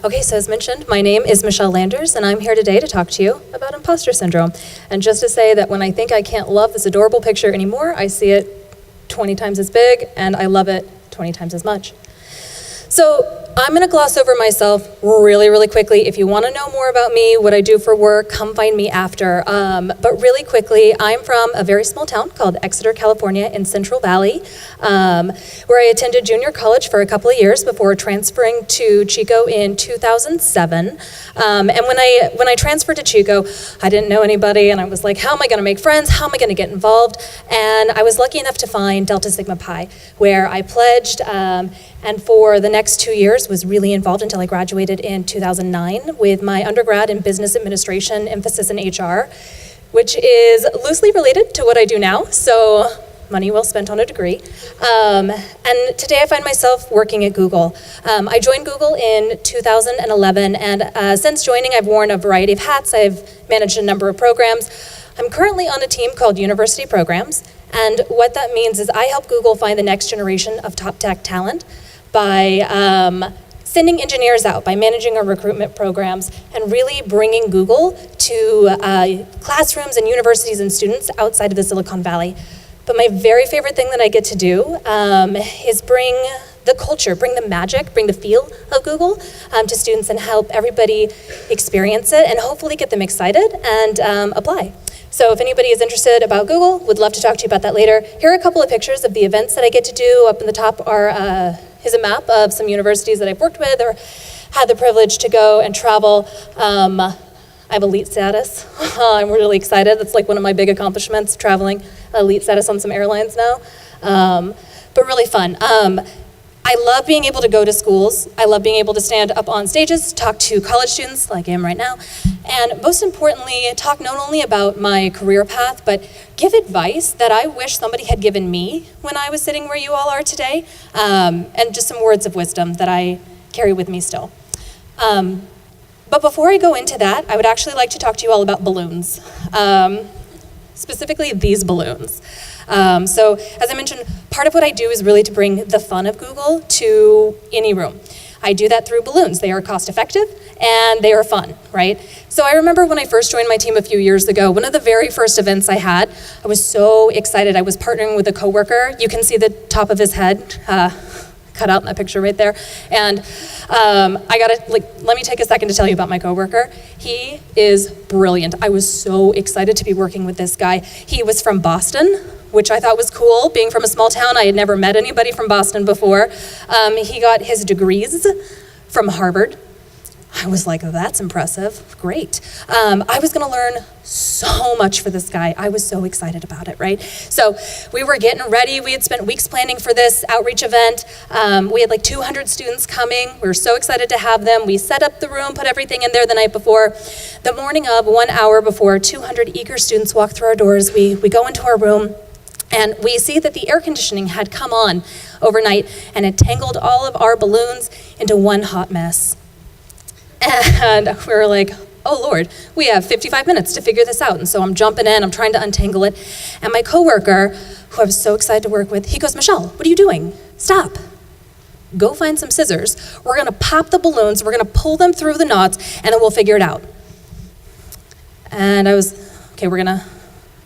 Okay, so as mentioned, my name is Michelle Landers, and I'm here today to talk to you about imposter syndrome. And just to say that when I think I can't love this adorable picture anymore, I see it 20 times as big, and I love it 20 times as much. So I'm gonna gloss over myself really quickly. If you wanna know more about me, what I do for work, come find me after. But really quickly, I'm from a very small town called Exeter, California in Central Valley, where I attended junior college for a couple of years before transferring to Chico in 2007. And when I transferred to Chico, I didn't know anybody, and I was like, how am I gonna make friends? How am I gonna get involved? And I was lucky enough to find Delta Sigma Pi, where I pledged, and for the next 2 years was really involved until I graduated in 2009 with my undergrad in business administration, emphasis in HR, which is loosely related to what I do now, so money well spent on a degree. And today I find myself working at Google. I joined Google in 2011, and since joining I've worn a variety of hats. I've managed a number of programs. I'm currently on a team called University Programs, and what that means is I help Google find the next generation of top tech talent by sending engineers out, by managing our recruitment programs, and really bringing Google to classrooms and universities and students outside of the Silicon Valley. But my very favorite thing that I get to do is bring the culture, bring the magic, bring the feel of Google to students and help everybody experience it and hopefully get them excited and apply. So if anybody is interested about Google, would love to talk to you about that later. Here are a couple of pictures of the events that I get to do. Up in the top is a map of some universities that I've worked with or had the privilege to go and travel. I have elite status. I'm really excited. That's like one of my big accomplishments, traveling elite status on some airlines now. But really fun. I love being able to go to schools. I love being able to stand up on stages, talk to college students like I am right now, and most importantly, talk not only about my career path, but give advice that I wish somebody had given me when I was sitting where you all are today, and just some words of wisdom that I carry with me still. But before I go into that, I would actually like to talk to you all about balloons, specifically these balloons. So as I mentioned, part of what I do is really to bring the fun of Google to any room. I do that through balloons. They are cost effective and they are fun, right? So I remember when I first joined my team a few years ago, one of the very first events I had, I was so excited. I was partnering with a coworker. You can see the top of his head cut out in that picture right there. And let me take a second to tell you about my coworker. He is brilliant. I was so excited to be working with this guy. He was from Boston, which I thought was cool. Being from a small town, I had never met anybody from Boston before. He got his degrees from Harvard. I was like, that's impressive, great. I was gonna learn so much for this guy. I was so excited about it, right? So we were getting ready. We had spent weeks planning for this outreach event. We had like 200 students coming. We were so excited to have them. We set up the room, put everything in there the night before. The morning of, 1 hour before, 200 eager students walk through our doors. We go into our room, and we see that the air conditioning had come on overnight and it tangled all of our balloons into one hot mess. And we were like, oh Lord, we have 55 minutes to figure this out. And so I'm jumping in, I'm trying to untangle it. And my coworker, who I was so excited to work with, he goes, Michelle, what are you doing? Stop. Go find some scissors. We're gonna pop the balloons, we're gonna pull them through the knots, and then we'll figure it out. And I was, okay, we're gonna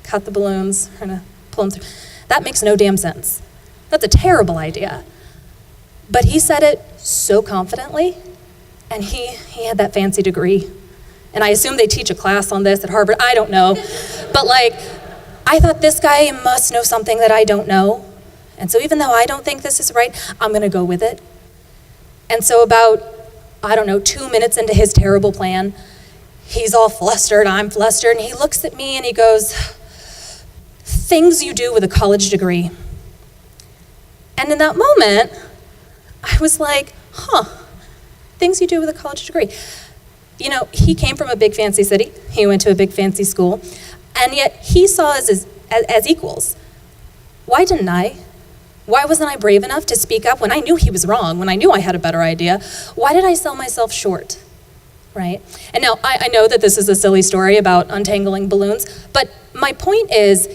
cut the balloons, we're gonna pull them through. That makes no damn sense. That's a terrible idea. But he said it so confidently, and he had that fancy degree. And I assume they teach a class on this at Harvard, I don't know. But I thought this guy must know something that I don't know. And so even though I don't think this is right, I'm gonna go with it. And so about, 2 minutes into his terrible plan, he's all flustered, I'm flustered, and he looks at me and he goes, things you do with a college degree. And in that moment, I was like, things you do with a college degree. You know, he came from a big fancy city. He went to a big fancy school. And yet he saw us as equals. Why didn't I? Why wasn't I brave enough to speak up when I knew he was wrong, when I knew I had a better idea? Why did I sell myself short, right? And now I know that this is a silly story about untangling balloons, but my point is,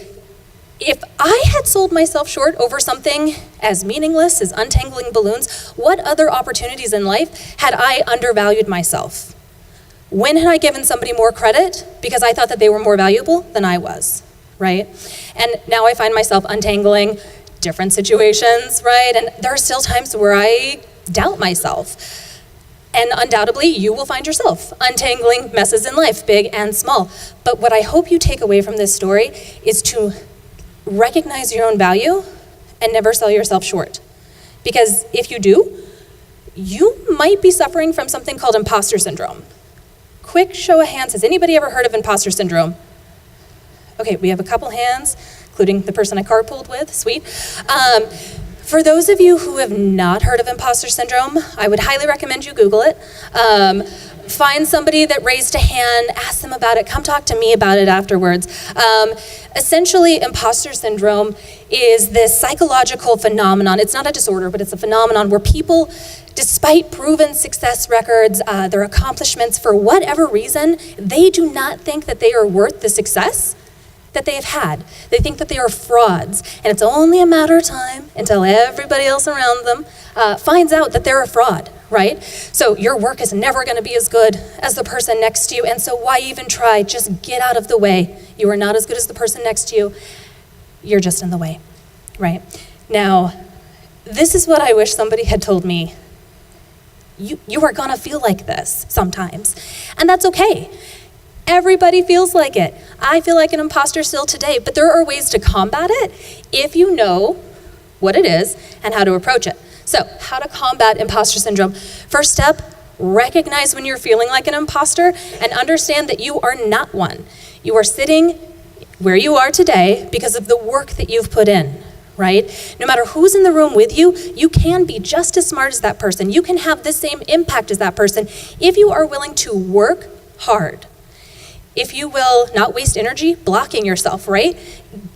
If I had sold myself short over something as meaningless as untangling balloons, what other opportunities in life had I undervalued myself? When had I given somebody more credit because I thought that they were more valuable than I was, right? And now I find myself untangling different situations, right? And there are still times where I doubt myself. And undoubtedly, you will find yourself untangling messes in life, big and small. But what I hope you take away from this story is to recognize your own value and never sell yourself short. Because if you do, you might be suffering from something called imposter syndrome. Quick show of hands, has anybody ever heard of imposter syndrome? Okay, we have a couple hands, including the person I carpooled with, sweet. For those of you who have not heard of imposter syndrome, I would highly recommend you Google it. Find somebody that raised a hand, ask them about it, come talk to me about it afterwards. Essentially, imposter syndrome is this psychological phenomenon. It's not a disorder, but it's a phenomenon where people, despite proven success records, their accomplishments, for whatever reason, they do not think that they are worth the success that they have had. They think that they are frauds, and it's only a matter of time until everybody else around them finds out that they're a fraud, right? So your work is never going to be as good as the person next to you, and so why even try? Just get out of the way. You are not as good as the person next to you. You're just in the way, right? Now, this is what I wish somebody had told me. You are going to feel like this sometimes, and that's okay. Everybody feels like it. I feel like an imposter still today, but there are ways to combat it if you know what it is and how to approach it. So, how to combat imposter syndrome? First step, recognize when you're feeling like an imposter and understand that you are not one. You are sitting where you are today because of the work that you've put in, right? No matter who's in the room with you, you can be just as smart as that person. You can have the same impact as that person if you are willing to work hard. If you will not waste energy blocking yourself, right?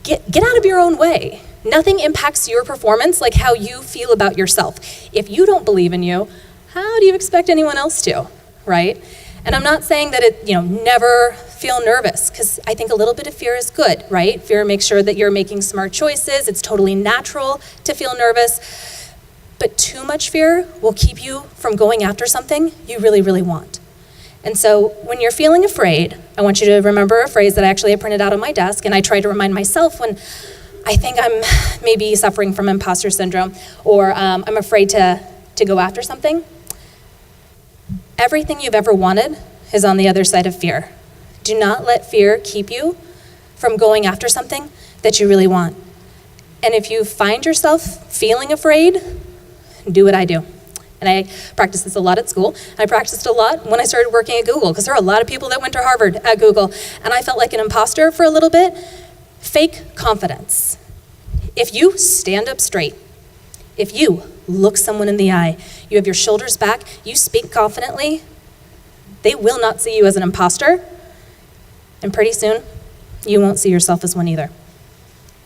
Get out of your own way. Nothing impacts your performance like how you feel about yourself. If you don't believe in you, how do you expect anyone else to, right? And I'm not saying that never feel nervous, because I think a little bit of fear is good, right? Fear makes sure that you're making smart choices. It's totally natural to feel nervous. But too much fear will keep you from going after something you really, really want. And so when you're feeling afraid, I want you to remember a phrase that I actually have printed out on my desk, and I try to remind myself when I think I'm maybe suffering from imposter syndrome, or I'm afraid to go after something. Everything you've ever wanted is on the other side of fear. Do not let fear keep you from going after something that you really want. And if you find yourself feeling afraid, do what I do. And I practice this a lot at school. I practiced a lot when I started working at Google, because there are a lot of people that went to Harvard at Google, and I felt like an imposter for a little bit. Fake confidence. If you stand up straight, if you look someone in the eye, you have your shoulders back, you speak confidently, they will not see you as an imposter, and pretty soon, you won't see yourself as one either.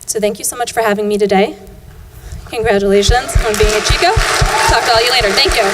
So thank you so much for having me today. Congratulations on being a Chico. Talk to all you later. Thank you.